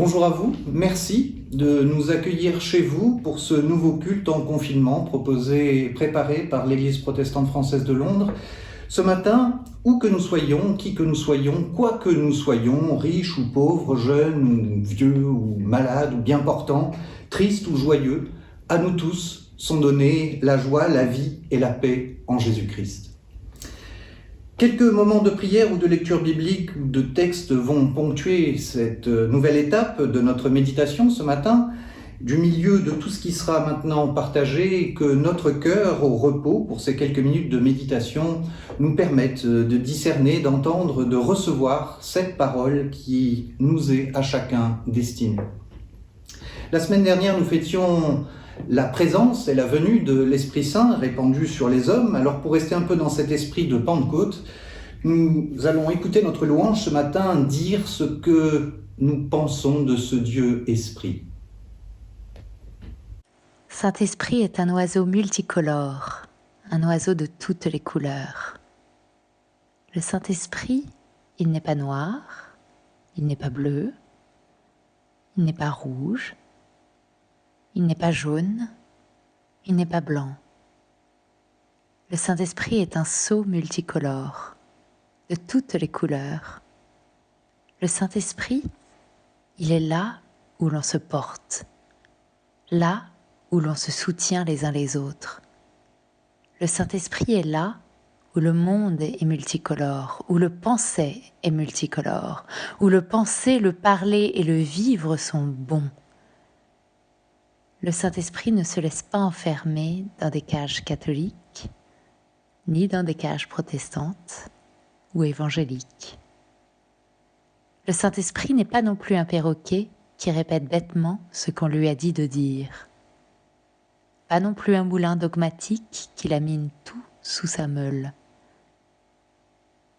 Bonjour à vous, merci de nous accueillir chez vous pour ce nouveau culte en confinement proposé et préparé par l'Église protestante française de Londres. Ce matin, où que nous soyons, qui que nous soyons, quoi que nous soyons, riches ou pauvres, jeunes ou vieux ou malades ou bien portants, tristes ou joyeux, à nous tous sont donnés la joie, la vie et la paix en Jésus-Christ. Quelques moments de prière ou de lecture biblique ou de texte vont ponctuer cette nouvelle étape de notre méditation ce matin. Du milieu de tout ce qui sera maintenant partagé, que notre cœur au repos pour ces quelques minutes de méditation nous permette de discerner, d'entendre, de recevoir cette parole qui nous est à chacun destinée. La semaine dernière, nous fêtions la présence et la venue de l'Esprit Saint répandu sur les hommes. Alors pour rester un peu dans cet esprit de Pentecôte, nous allons écouter notre louange ce matin dire ce que nous pensons de ce Dieu Esprit. Saint-Esprit est un oiseau multicolore, un oiseau de toutes les couleurs. Le Saint-Esprit, il n'est pas noir, il n'est pas bleu, il n'est pas rouge, il n'est pas jaune, il n'est pas blanc. Le Saint-Esprit est un sceau multicolore, de toutes les couleurs. Le Saint-Esprit, il est là où l'on se porte, là où l'on se soutient les uns les autres. Le Saint-Esprit est là où le monde est multicolore, où le penser est multicolore, où le penser, le parler et le vivre sont bons. Le Saint-Esprit ne se laisse pas enfermer dans des cages catholiques, ni dans des cages protestantes ou évangéliques. Le Saint-Esprit n'est pas non plus un perroquet qui répète bêtement ce qu'on lui a dit de dire. Pas non plus un moulin dogmatique qui lamine tout sous sa meule.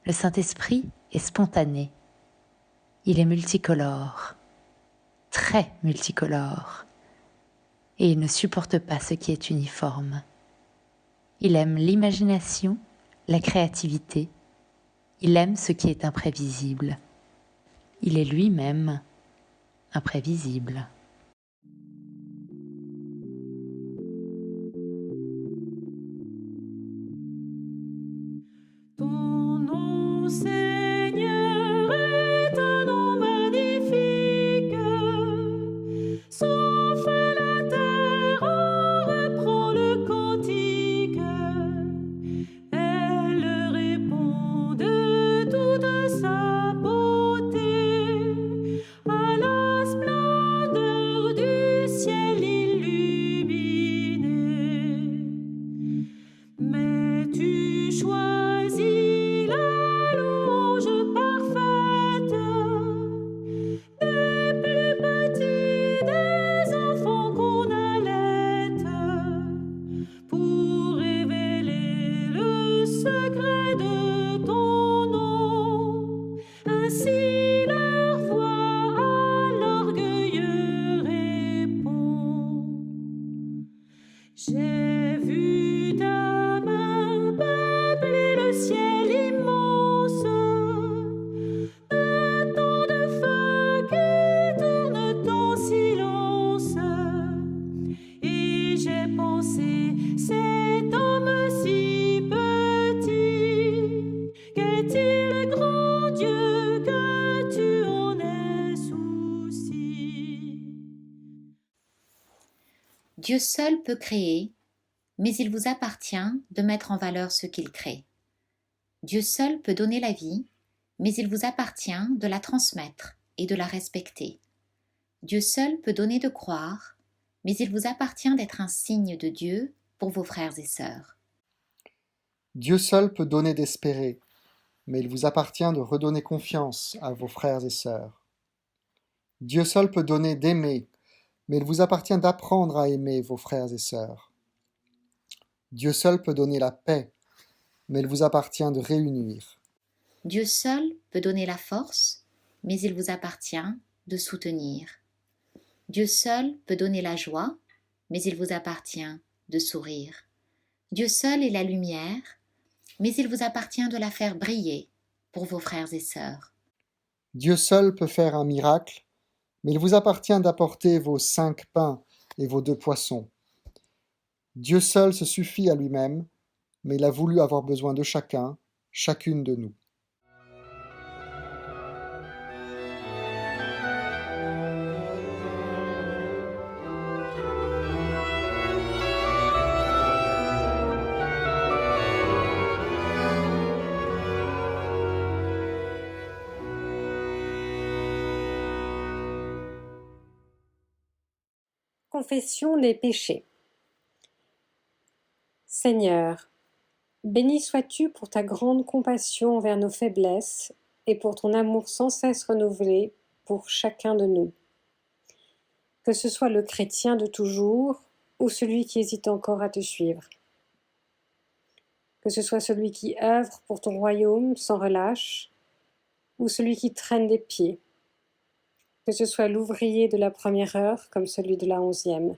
Le Saint-Esprit est spontané. Il est multicolore, très multicolore, et il ne supporte pas ce qui est uniforme. Il aime l'imagination, la créativité. Il aime ce qui est imprévisible. Il est lui-même imprévisible. Ton nom, Seigneur, est un nom magnifique. Souffle la terre, en reprend le cantique. Elle répond de toute sa beauté à la splendeur du ciel illuminé. Mais tu choisis la louange parfaite des plus petits des enfants qu'on allaite pour révéler le secret de ton nom. Ainsi leur voix à l'orgueilleux répond. J'ai vu ta main peupler le ciel immense, de tant de feux qui tournent en silence. Et j'ai pensé, cet homme si petit, qu'est-il grand Dieu que tu en aies souci. Dieu seul peut créer, mais il vous appartient de mettre en valeur ce qu'il crée. Dieu seul peut donner la vie, mais il vous appartient de la transmettre et de la respecter. Dieu seul peut donner de croire, mais il vous appartient d'être un signe de Dieu pour vos frères et sœurs. Dieu seul peut donner d'espérer, mais il vous appartient de redonner confiance à vos frères et sœurs. Dieu seul peut donner d'aimer, mais il vous appartient d'apprendre à aimer vos frères et sœurs. Dieu seul peut donner la paix, mais il vous appartient de réunir. Dieu seul peut donner la force, mais il vous appartient de soutenir. Dieu seul peut donner la joie, mais il vous appartient de sourire. Dieu seul est la lumière, mais il vous appartient de la faire briller pour vos frères et sœurs. Dieu seul peut faire un miracle, mais il vous appartient d'apporter vos 5 pains et vos 2 poissons. Dieu seul se suffit à lui-même, mais il a voulu avoir besoin de chacun, chacune de nous. Confession des péchés. Seigneur, béni sois-tu pour ta grande compassion envers nos faiblesses et pour ton amour sans cesse renouvelé pour chacun de nous. Que ce soit le chrétien de toujours ou celui qui hésite encore à te suivre. Que ce soit celui qui œuvre pour ton royaume sans relâche ou celui qui traîne des pieds. Que ce soit l'ouvrier de la première heure comme celui de la 11e.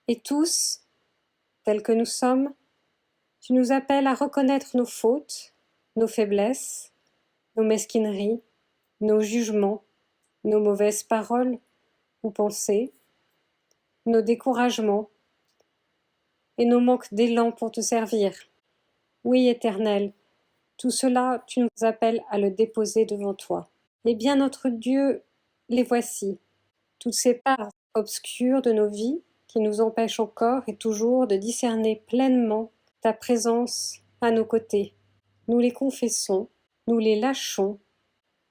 Et tous, tels que nous sommes, tu nous appelles à reconnaître nos fautes, nos faiblesses, nos mesquineries, nos jugements, nos mauvaises paroles ou pensées, nos découragements et nos manques d'élan pour te servir. Oui, Éternel, tout cela, tu nous appelles à le déposer devant toi. Eh bien, notre Dieu, les voici, toutes ces parts obscures de nos vies qui nous empêchent encore et toujours de discerner pleinement ta présence à nos côtés. Nous les confessons, nous les lâchons,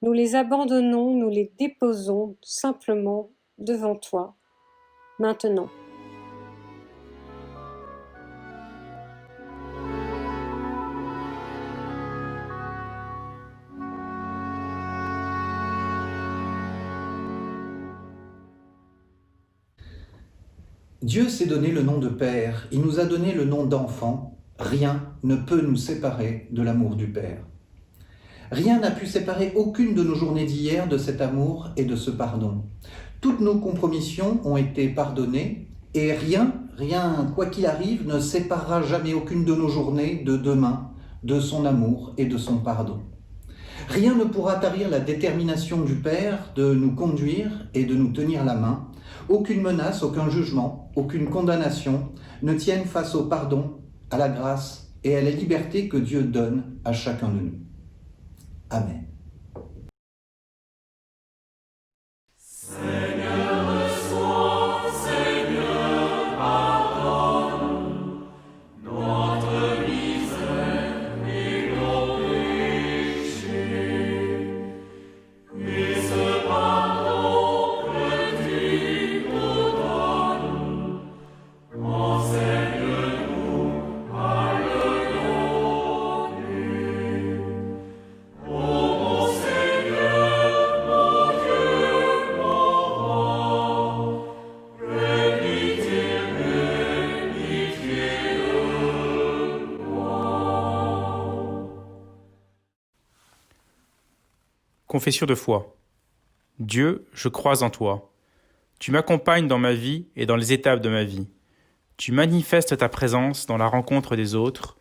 nous les abandonnons, nous les déposons simplement devant toi, maintenant. Dieu s'est donné le nom de Père, il nous a donné le nom d'enfant. Rien ne peut nous séparer de l'amour du Père. Rien n'a pu séparer aucune de nos journées d'hier de cet amour et de ce pardon. Toutes nos compromissions ont été pardonnées et rien, quoi qu'il arrive, ne séparera jamais aucune de nos journées de demain, de son amour et de son pardon. Rien ne pourra tarir la détermination du Père de nous conduire et de nous tenir la main. Aucune menace, aucun jugement, aucune condamnation ne tiennent face au pardon, à la grâce et à la liberté que Dieu donne à chacun de nous. Amen. Confession de foi. Dieu, je crois en toi. Tu m'accompagnes dans ma vie et dans les étapes de ma vie. Tu manifestes ta présence dans la rencontre des autres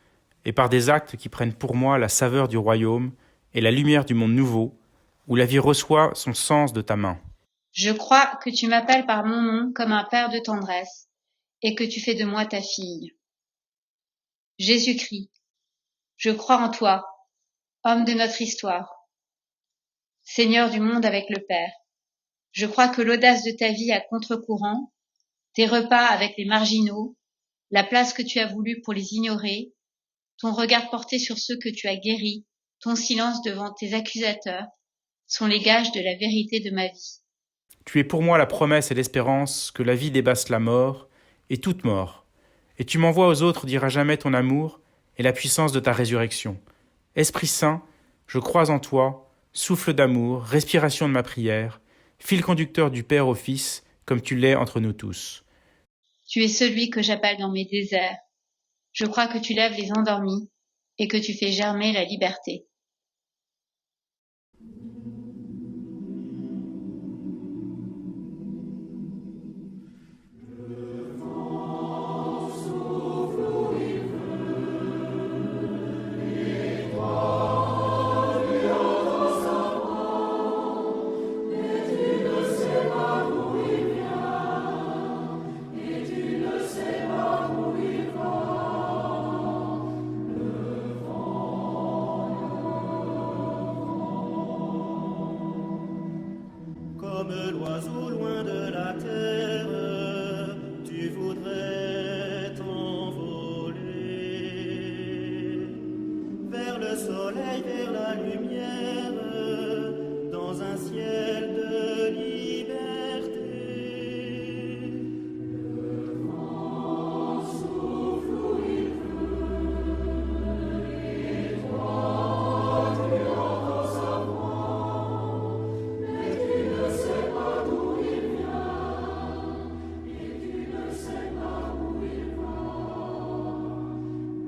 et par des actes qui prennent pour moi la saveur du royaume et la lumière du monde nouveau, où la vie reçoit son sens de ta main. Je crois que tu m'appelles par mon nom comme un père de tendresse et que tu fais de moi ta fille. Jésus-Christ, je crois en toi, homme de notre histoire. Seigneur du monde avec le Père, je crois que l'audace de ta vie à contre-courant, tes repas avec les marginaux, la place que tu as voulu pour les ignorer, ton regard porté sur ceux que tu as guéris, ton silence devant tes accusateurs, sont les gages de la vérité de ma vie. Tu es pour moi la promesse et l'espérance que la vie dépasse la mort et toute mort, et tu m'envoies aux autres dire à jamais ton amour et la puissance de ta résurrection. Esprit Saint, je crois en toi, souffle d'amour, respiration de ma prière, fil conducteur du Père au Fils, comme tu l'es entre nous tous. Tu es celui que j'appelle dans mes déserts. Je crois que tu lèves les endormis et que tu fais germer la liberté. bas ou loin de la terre, tu voudrais t'envoler vers le soleil, vers la lumière, dans un ciel de liberté. Le vent souffle où il veut, et toi tu entends sa voix, mais tu ne sais pas d'où il vient, et tu ne sais pas où il va.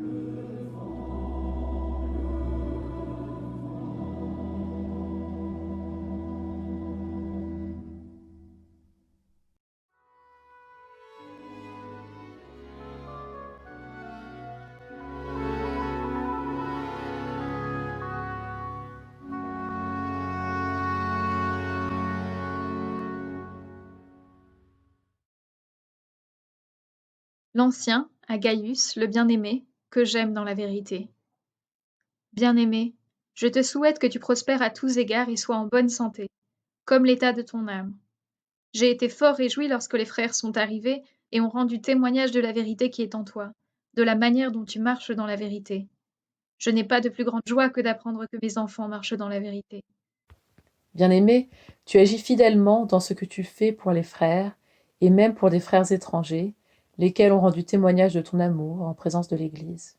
Le vent, L'Ancien, à Gaius, le bien-aimé, que j'aime dans la vérité. Bien-aimé, je te souhaite que tu prospères à tous égards et sois en bonne santé, comme l'état de ton âme. J'ai été fort réjoui lorsque les frères sont arrivés et ont rendu témoignage de la vérité qui est en toi, de la manière dont tu marches dans la vérité. Je n'ai pas de plus grande joie que d'apprendre que mes enfants marchent dans la vérité. Bien-aimé, tu agis fidèlement dans ce que tu fais pour les frères, et même pour des frères étrangers, lesquels ont rendu témoignage de ton amour en présence de l'Église.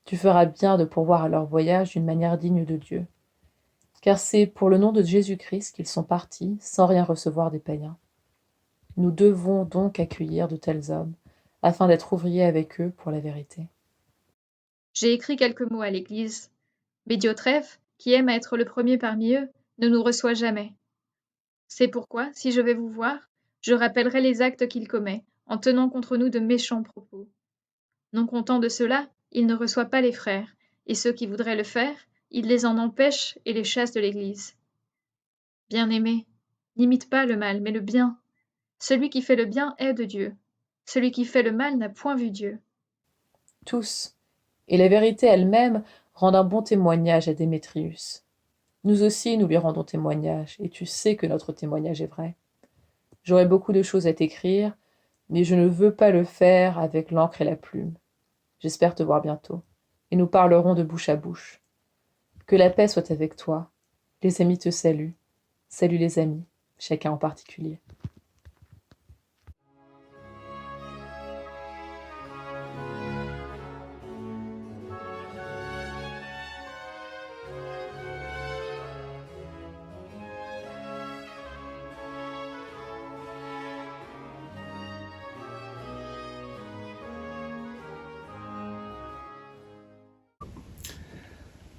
Tu feras bien de pourvoir à leur voyage d'une manière digne de Dieu, car c'est pour le nom de Jésus-Christ qu'ils sont partis sans rien recevoir des païens. Nous devons donc accueillir de tels hommes, afin d'être ouvriers avec eux pour la vérité. J'ai écrit quelques mots à l'Église, mais Diotrephe, qui aime à être le premier parmi eux, ne nous reçoit jamais. C'est pourquoi, si je vais vous voir, je rappellerai les actes qu'il commet, en tenant contre nous de méchants propos. Non content de cela, il ne reçoit pas les frères, et ceux qui voudraient le faire, il les en empêche et les chasse de l'Église. Bien-aimé, n'imite pas le mal, mais le bien. Celui qui fait le bien est de Dieu. Celui qui fait le mal n'a point vu Dieu. Tous, et la vérité elle-même rend un bon témoignage à Démétrius. Nous aussi, nous lui rendons témoignage, et tu sais que notre témoignage est vrai. J'aurais beaucoup de choses à t'écrire, mais je ne veux pas le faire avec l'encre et la plume. J'espère te voir bientôt, et nous parlerons de bouche à bouche. Que la paix soit avec toi. Les amis te saluent. Salut les amis, chacun en particulier.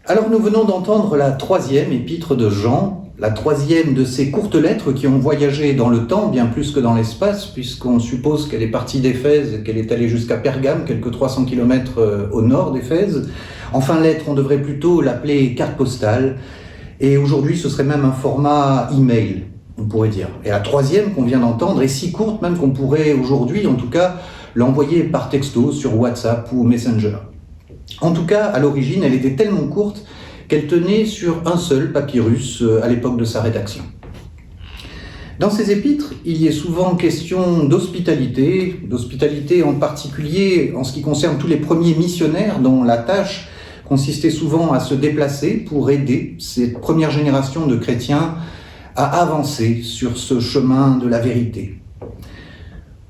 Alors nous venons d'entendre la troisième épître de Jean, la troisième de ces courtes lettres qui ont voyagé dans le temps bien plus que dans l'espace, puisqu'on suppose qu'elle est partie d'Éphèse et qu'elle est allée jusqu'à Pergame, quelques 300 km au nord d'Éphèse. En fin de lettre, on devrait plutôt l'appeler carte postale, et aujourd'hui ce serait même un format email, on pourrait dire. Et la troisième qu'on vient d'entendre est si courte même qu'on pourrait aujourd'hui, en tout cas, l'envoyer par texto sur WhatsApp ou Messenger. En tout cas, à l'origine, elle était tellement courte qu'elle tenait sur un seul papyrus à l'époque de sa rédaction. Dans ces épîtres, il y est souvent question d'hospitalité en particulier en ce qui concerne tous les premiers missionnaires dont la tâche consistait souvent à se déplacer pour aider cette première génération de chrétiens à avancer sur ce chemin de la vérité.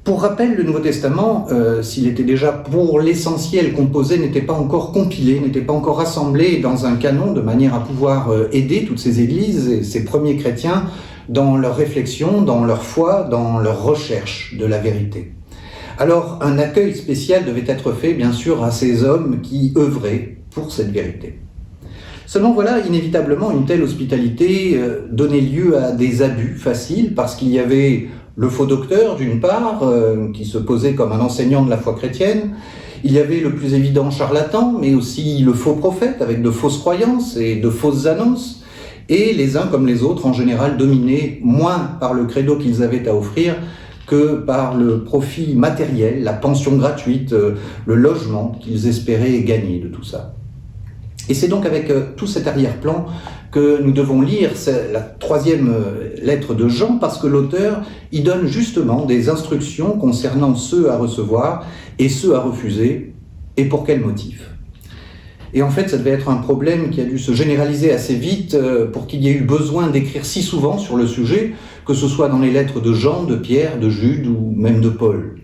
Pour rappel, le Nouveau Testament, s'il était déjà pour l'essentiel composé, n'était pas encore compilé, n'était pas encore rassemblé dans un canon de manière à pouvoir aider toutes ces églises et ces premiers chrétiens dans leur réflexion, dans leur foi, dans leur recherche de la vérité. Alors, un accueil spécial devait être fait, bien sûr, à ces hommes qui œuvraient pour cette vérité. Seulement voilà, inévitablement, une telle hospitalité donnait lieu à des abus faciles parce qu'il y avait le faux docteur, d'une part, qui se posait comme un enseignant de la foi chrétienne. Il y avait le plus évident charlatan, mais aussi le faux prophète, avec de fausses croyances et de fausses annonces. Et les uns comme les autres, en général, dominés moins par le credo qu'ils avaient à offrir que par le profit matériel, la pension gratuite, le logement qu'ils espéraient gagner de tout ça. Et c'est donc avec tout cet arrière-plan que nous devons lire la troisième lettre de Jean parce que l'auteur y donne justement des instructions concernant ceux à recevoir et ceux à refuser, et pour quel motif. Et en fait, ça devait être un problème qui a dû se généraliser assez vite pour qu'il y ait eu besoin d'écrire si souvent sur le sujet, que ce soit dans les lettres de Jean, de Pierre, de Jude ou même de Paul.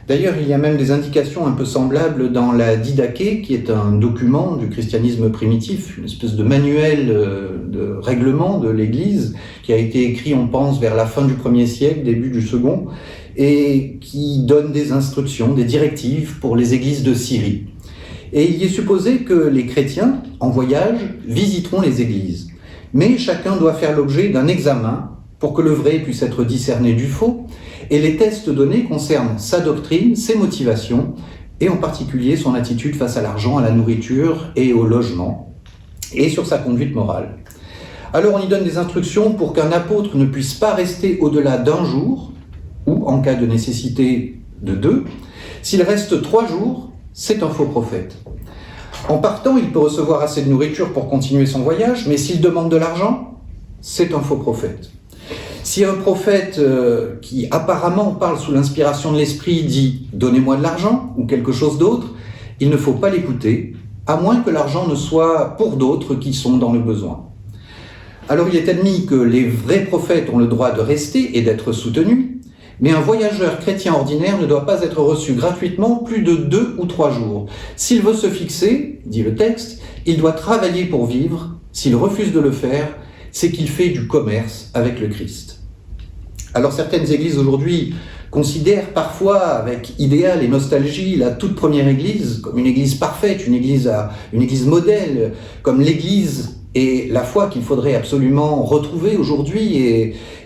D'ailleurs, il y a même des indications un peu semblables dans la Didaché, qui est un document du christianisme primitif, une espèce de manuel de règlement de l'Église, qui a été écrit, on pense, vers la fin du 1er siècle, début du 2nd, et qui donne des instructions, des directives pour les églises de Syrie. Et il y est supposé que les chrétiens, en voyage, visiteront les églises. Mais chacun doit faire l'objet d'un examen pour que le vrai puisse être discerné du faux, et les tests donnés concernent sa doctrine, ses motivations, et en particulier son attitude face à l'argent, à la nourriture et au logement, et sur sa conduite morale. Alors on y donne des instructions pour qu'un apôtre ne puisse pas rester au-delà d'un jour, ou en cas de nécessité de 2. S'il reste 3 jours, c'est un faux prophète. En partant, il peut recevoir assez de nourriture pour continuer son voyage, mais s'il demande de l'argent, c'est un faux prophète. Si un prophète qui apparemment parle sous l'inspiration de l'esprit dit « donnez-moi de l'argent » ou quelque chose d'autre, il ne faut pas l'écouter, à moins que l'argent ne soit pour d'autres qui sont dans le besoin. Alors il est admis que les vrais prophètes ont le droit de rester et d'être soutenus, mais un voyageur chrétien ordinaire ne doit pas être reçu gratuitement plus de 2 ou 3 jours. S'il veut se fixer, dit le texte, il doit travailler pour vivre. S'il refuse de le faire, c'est qu'il fait du commerce avec le Christ. Alors certaines églises aujourd'hui considèrent parfois avec idéal et nostalgie la toute première église comme une église parfaite, une église modèle, comme l'église et la foi qu'il faudrait absolument retrouver aujourd'hui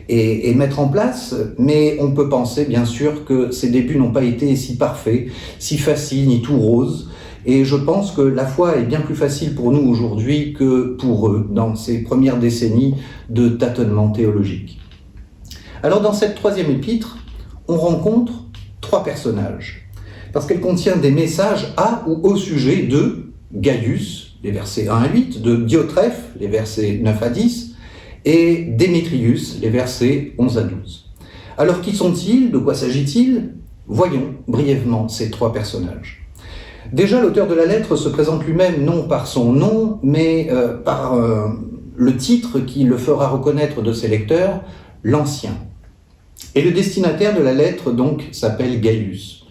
et mettre en place, mais on peut penser bien sûr que ces débuts n'ont pas été si parfaits, si faciles, ni tout roses, et je pense que la foi est bien plus facile pour nous aujourd'hui que pour eux dans ces premières décennies de tâtonnement théologique. Alors dans cette 3e épître, on rencontre 3 personnages, parce qu'elle contient des messages à ou au sujet de Gaius, les versets 1 à 8, de Diotrephe, les versets 9 à 10, et Démétrius, les versets 11 à 12. Alors qui sont-ils? De quoi s'agit-il? Voyons brièvement ces 3 personnages. Déjà, l'auteur de la lettre se présente lui-même non par son nom, mais par le titre qui le fera reconnaître de ses lecteurs, l'Ancien. Et le destinataire de la lettre, donc, s'appelle Gaius.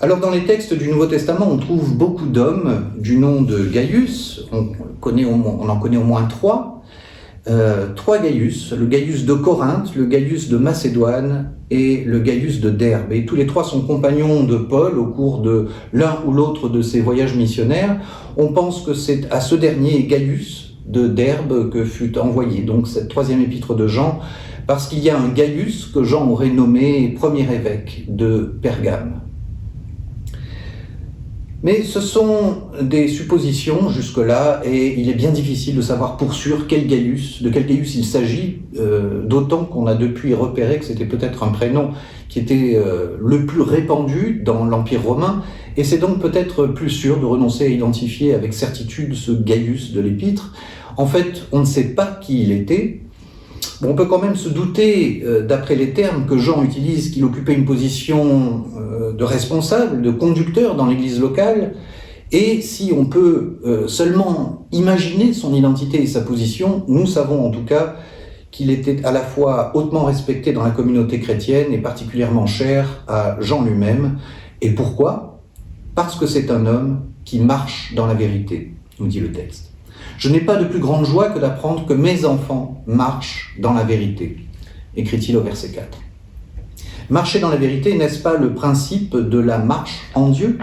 Alors, dans les textes du Nouveau Testament, on trouve beaucoup d'hommes du nom de Gaius. On en connaît au moins 3. 3 Gaius, le Gaius de Corinthe, le Gaius de Macédoine et le Gaius de Derbe. Et tous les 3 sont compagnons de Paul au cours de l'un ou l'autre de ses voyages missionnaires. On pense que c'est à ce dernier Gaius de Derbe que fut envoyé donc cette 3e épître de Jean, parce qu'il y a un Gaius que Jean aurait nommé premier évêque de Pergame. Mais ce sont des suppositions jusque-là, et il est bien difficile de savoir pour sûr de quel Gaius il s'agit, d'autant qu'on a depuis repéré que c'était peut-être un prénom qui était le plus répandu dans l'Empire romain, et c'est donc peut-être plus sûr de renoncer à identifier avec certitude ce Gaius de l'Épître. En fait, on ne sait pas qui il était. Bon, on peut quand même se douter, d'après les termes que Jean utilise, qu'il occupait une position de responsable, de conducteur dans l'église locale, et si on peut seulement imaginer son identité et sa position, nous savons en tout cas qu'il était à la fois hautement respecté dans la communauté chrétienne et particulièrement cher à Jean lui-même. Et pourquoi? Parce que c'est un homme qui marche dans la vérité, nous dit le texte. Je n'ai pas de plus grande joie que d'apprendre que mes enfants marchent dans la vérité, écrit-il au verset 4. Marcher dans la vérité, n'est-ce pas le principe de la marche en Dieu?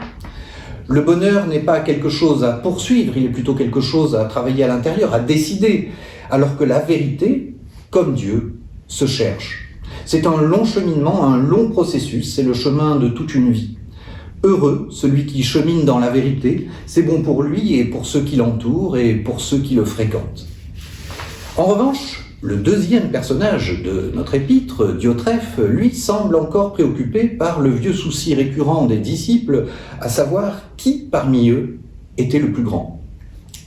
Le bonheur n'est pas quelque chose à poursuivre, il est plutôt quelque chose à travailler à l'intérieur, à décider, alors que la vérité, comme Dieu, se cherche. C'est un long cheminement, un long processus, c'est le chemin de toute une vie. Heureux, celui qui chemine dans la vérité, c'est bon pour lui et pour ceux qui l'entourent et pour ceux qui le fréquentent. En revanche, le 2e personnage de notre épître, Diotrephe, lui semble encore préoccupé par le vieux souci récurrent des disciples, à savoir qui parmi eux était le plus grand.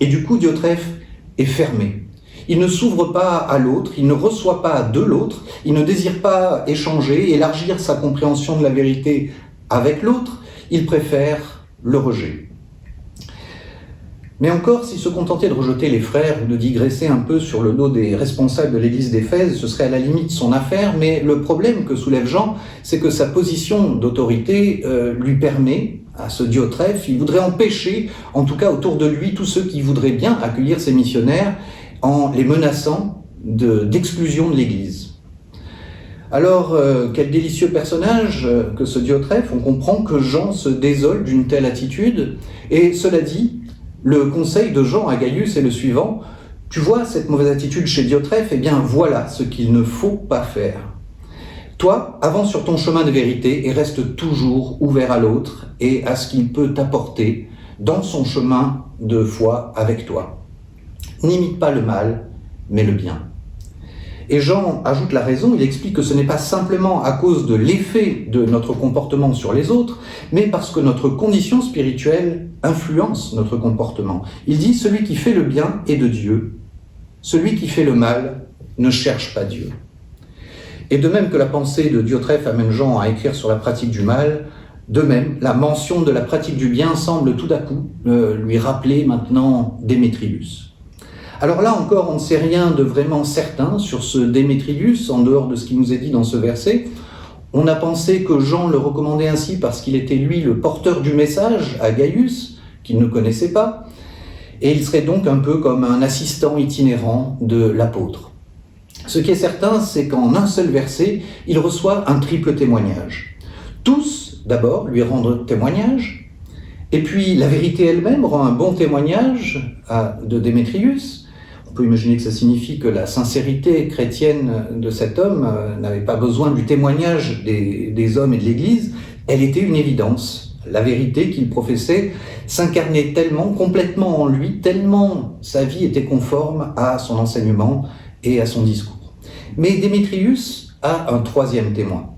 Et du coup, Diotrephe est fermé. Il ne s'ouvre pas à l'autre, il ne reçoit pas de l'autre, il ne désire pas échanger, élargir sa compréhension de la vérité avec l'autre, il préfère le rejet. Mais encore, s'il se contentait de rejeter les frères ou de digresser un peu sur le dos des responsables de l'église d'Éphèse, ce serait à la limite son affaire, mais le problème que soulève Jean, c'est que sa position d'autorité lui permet, à ce Diotrephe, il voudrait empêcher, en tout cas autour de lui, tous ceux qui voudraient bien accueillir ces missionnaires en les menaçant d'exclusion de l'église. Alors, quel délicieux personnage que ce Diotrephe. On comprend que Jean se désole d'une telle attitude, et cela dit, le conseil de Jean à Gaius est le suivant: tu vois cette mauvaise attitude chez Diotrephe, eh bien voilà ce qu'il ne faut pas faire. Toi, avance sur ton chemin de vérité et reste toujours ouvert à l'autre et à ce qu'il peut t'apporter dans son chemin de foi avec toi. N'imite pas le mal, mais le bien. Et Jean ajoute la raison, il explique que ce n'est pas simplement à cause de l'effet de notre comportement sur les autres, mais parce que notre condition spirituelle influence notre comportement. Il dit: celui qui fait le bien est de Dieu, celui qui fait le mal ne cherche pas Dieu. Et de même que la pensée de Diotrephe amène Jean à écrire sur la pratique du mal, de même, la mention de la pratique du bien semble tout à coup lui rappeler maintenant Démétrius. Alors là encore, on ne sait rien de vraiment certain sur ce Démétrius, en dehors de ce qui nous est dit dans ce verset. On a pensé que Jean le recommandait ainsi parce qu'il était lui le porteur du message à Gaius, qu'il ne connaissait pas, et il serait donc un peu comme un assistant itinérant de l'apôtre. Ce qui est certain, c'est qu'en un seul verset, il reçoit un triple témoignage. Tous, d'abord, lui rendent témoignage, et puis la vérité elle-même rend un bon témoignage de Démétrius. On peut imaginer que ça signifie que la sincérité chrétienne de cet homme n'avait pas besoin du témoignage des hommes et de l'Église, elle était une évidence. La vérité qu'il professait s'incarnait tellement, complètement en lui, tellement sa vie était conforme à son enseignement et à son discours. Mais Démétrius a un troisième témoin.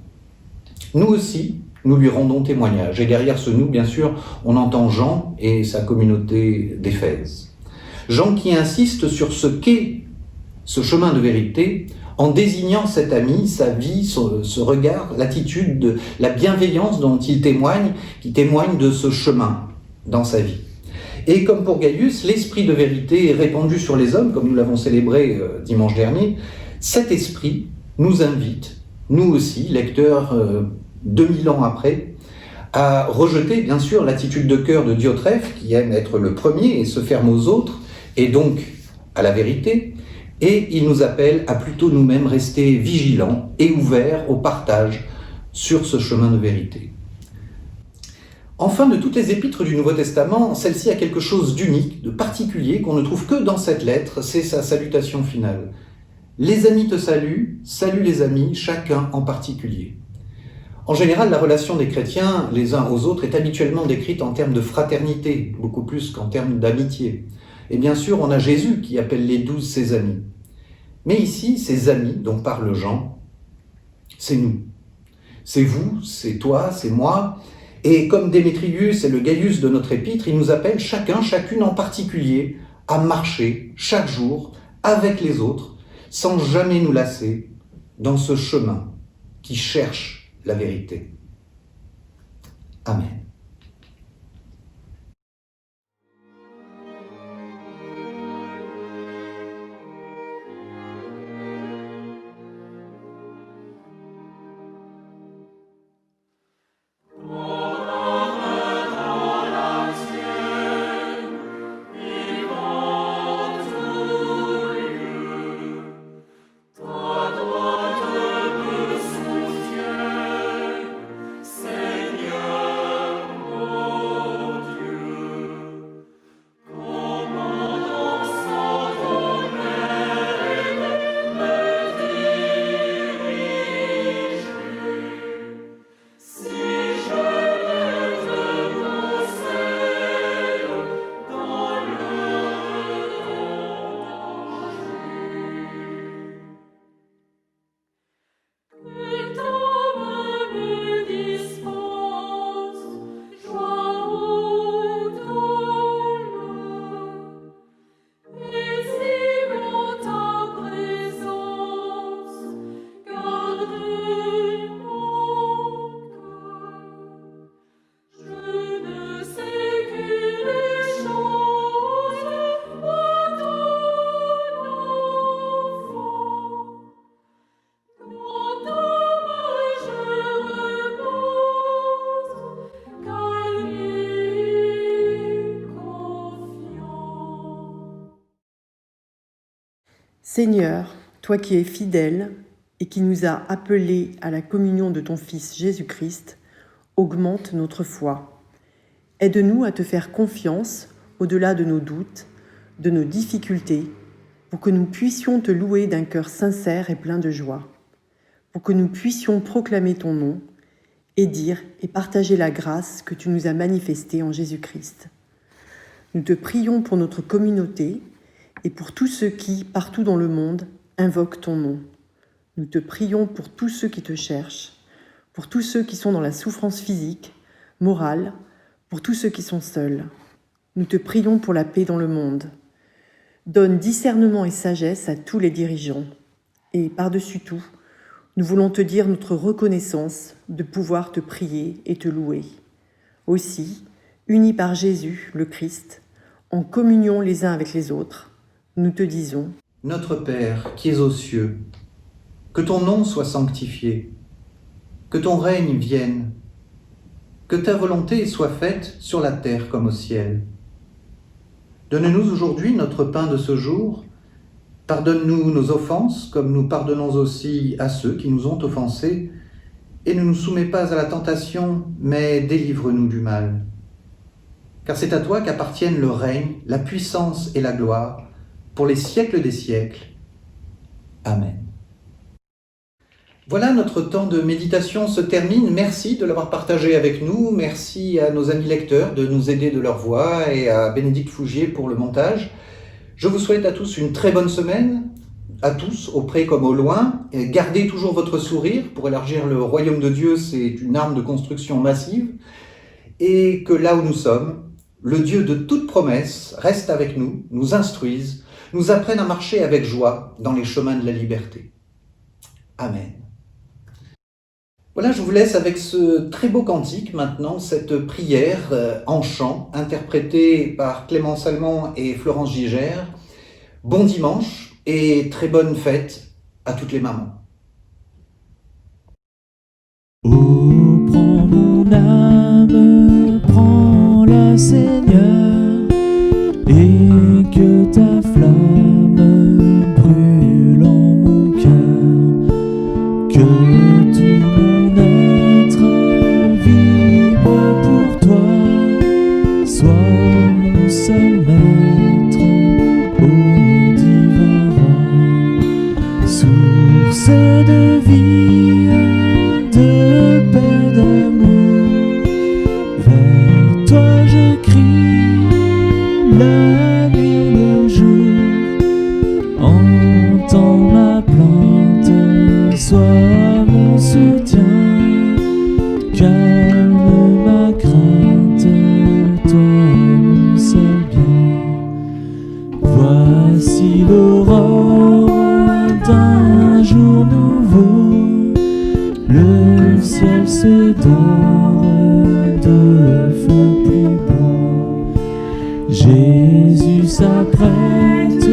Nous aussi, nous lui rendons témoignage. Et derrière ce « nous », bien sûr, on entend Jean et sa communauté d'Éphèse. Jean qui insiste sur ce qu'est ce chemin de vérité en désignant cet ami, sa vie, ce regard, l'attitude, la bienveillance dont il témoigne, qui témoigne de ce chemin dans sa vie. Et comme pour Gaius, l'esprit de vérité est répandu sur les hommes, comme nous l'avons célébré dimanche dernier. Cet esprit nous invite, nous aussi, lecteurs 2000 ans après, à rejeter bien sûr l'attitude de cœur de Diotrephe, qui aime être le premier et se ferme aux autres, et donc à la vérité, et il nous appelle à plutôt nous-mêmes rester vigilants et ouverts au partage sur ce chemin de vérité. Enfin, de toutes les épîtres du Nouveau Testament, celle-ci a quelque chose d'unique, de particulier, qu'on ne trouve que dans cette lettre, c'est sa salutation finale. Les amis te saluent, salue les amis, chacun en particulier. En général, la relation des chrétiens les uns aux autres est habituellement décrite en termes de fraternité, beaucoup plus qu'en termes d'amitié. Et bien sûr, on a Jésus qui appelle les 12 ses amis. Mais ici, ces amis dont parle Jean, c'est nous. C'est vous, c'est toi, c'est moi. Et comme Démétrius et le Gaius de notre épître, il nous appelle chacun, chacune en particulier, à marcher chaque jour avec les autres, sans jamais nous lasser dans ce chemin qui cherche la vérité. Amen. Seigneur, Seigneur, toi qui es fidèle et qui nous as appelés à la communion de ton Fils Jésus-Christ, augmente notre foi. Aide-nous à te faire confiance au-delà de nos doutes, de nos difficultés, pour que nous puissions te louer d'un cœur sincère et plein de joie, pour que nous puissions proclamer ton nom et dire et partager la grâce que tu nous as manifestée en Jésus-Christ. Nous te prions pour notre communauté et pour tous ceux qui, partout dans le monde, invoquent ton nom. Nous te prions pour tous ceux qui te cherchent, pour tous ceux qui sont dans la souffrance physique, morale, pour tous ceux qui sont seuls. Nous te prions pour la paix dans le monde. Donne discernement et sagesse à tous les dirigeants. Et par-dessus tout, nous voulons te dire notre reconnaissance de pouvoir te prier et te louer. Aussi, unis par Jésus, le Christ, en communion les uns avec les autres, nous te disons : Notre Père qui es aux cieux, que ton nom soit sanctifié, que ton règne vienne, que ta volonté soit faite sur la terre comme au ciel. Donne-nous aujourd'hui notre pain de ce jour. Pardonne-nous nos offenses, comme nous pardonnons aussi à ceux qui nous ont offensés. Et ne nous soumets pas à la tentation, mais délivre-nous du mal. Car c'est à toi qu'appartiennent le règne, la puissance et la gloire, pour les siècles des siècles. Amen. Voilà, notre temps de méditation se termine. Merci de l'avoir partagé avec nous. Merci à nos amis lecteurs de nous aider de leur voix et à Bénédicte Fougier pour le montage. Je vous souhaite à tous une très bonne semaine, à tous, au près comme au loin. Et gardez toujours votre sourire. Pour élargir le royaume de Dieu, c'est une arme de construction massive. Et que là où nous sommes, le Dieu de toute promesse reste avec nous, nous instruise, nous apprenne à marcher avec joie dans les chemins de la liberté. Amen. Voilà, je vous laisse avec ce très beau cantique maintenant, cette prière en chant, interprétée par Clémence Allemand et Florence Gigère. Bon dimanche et très bonne fête à toutes les mamans. Oh, prends mon âme, prends-la Seigneur, et que ta flamme brûle en mon cœur, que tout mon être vibre pour toi, sois mon seul maître, ô divin roi, source de vie, de paix, d'amour. Vers toi je crie, la nuit, le jour. Entends ma plainte, sois mon soutien. Calme ma crainte, toi mon seul bien. Voici l'aurore d'un jour nouveau, le ciel se dore de feux plus beaux. Jésus s'apprête,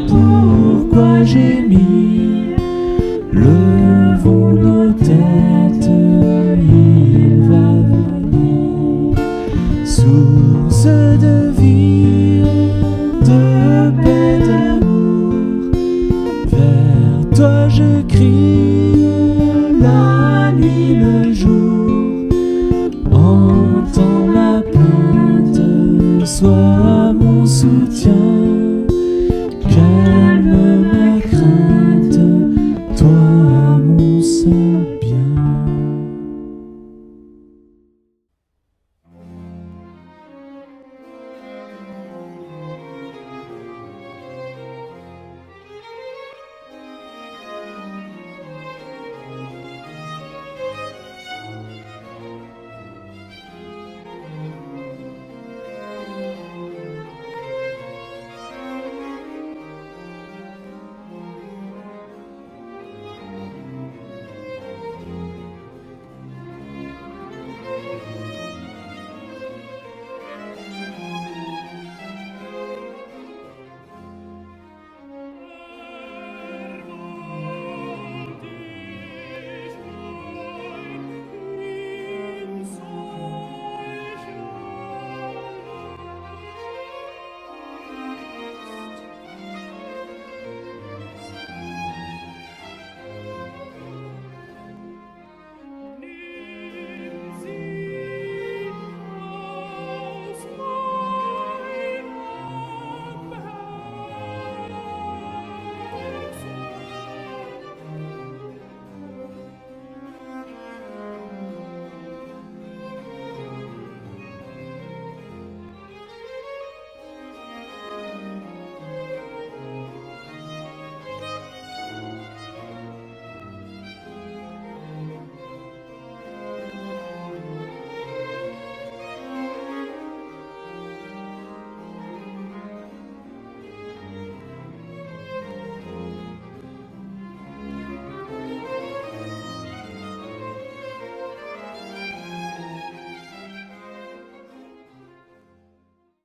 pourquoi gémir? Levons nos têtes, il va venir. Source de vie, de paix, d'amour, vers toi je crie, la nuit, le jour. Entends ma plainte, sois mon soutien.